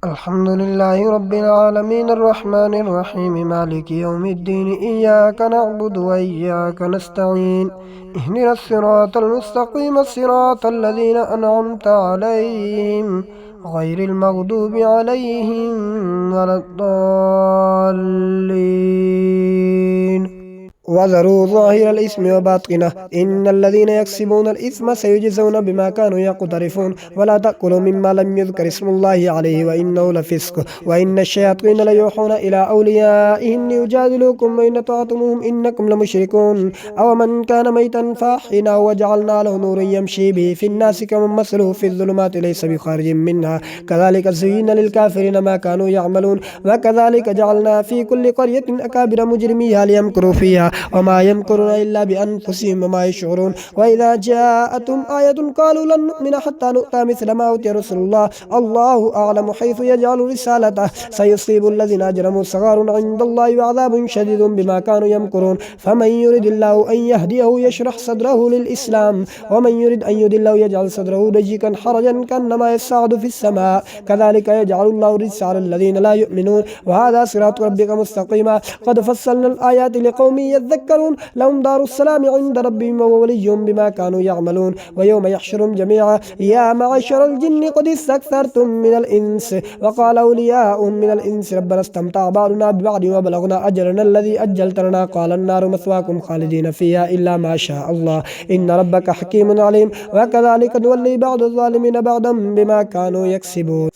الحمد لله رب العالمين الرحمن الرحيم مالك يوم الدين إياك نعبد وإياك نستعين اهدنا الصراط المستقيم صراط الذين أنعمت عليهم غير المغضوب عليهم ولا الضالين. وذروا ظاهر الإثم وباطنه إن الذين يكسبون الإثم سيجزون بما كانوا يقترفون ولا تأكلوا مما لم يذكر اسم الله عليه وإنه لفسق وإن الشياطين ليوحون إلى أوليائهم ليجادلوكم وإن طاعتموهم إنكم لمشركون أو من كان ميتا فأحييناه وجعلنا له نورا يمشي به في الناس كمن مثله في الظلمات ليس بخارج منها كذلك زين للكافرين ما كانوا يعملون وكذلك جعلنا في كل قرية أكابر مجرميها ليمكروا فيها وما يمكرون إلا بأنفسهم وما يشعرون وإذا جاءتهم آية قالوا لن نؤمن حتى نؤتى مثل ما أوتي رسل الله الله أعلم حيث يجعل رسالته سيصيب الذين أجرموا صغار عند الله وعذاب شديد بما كانوا يمكرون فمن يرد الله أن يهديه يشرح صدره للإسلام ومن يرد أن يضله يجعل صدره ضيقا حرجا كأنما يصعد في السماء كذلك يجعل الله الرجس على الذين لا يؤمنون وهذا صراط ربك مستقيما قد فصلنا الآيات لقوم يذكرون لهم دار السلام عند ربهم ووليهم بما كانوا يعملون ويوم يحشرهم جميعا يا معشر الجن قد استكثرتم من الإنس وقال أولياؤهم من الإنس ربنا استمتع بعضنا ببعض وبلغنا أجرنا الذي أجلت لنا قال النار مثواكم خالدين فيها إلا ما شاء الله إن ربك حكيم عليم وكذلك نولي بعض الظالمين بعضا بما كانوا يكسبون.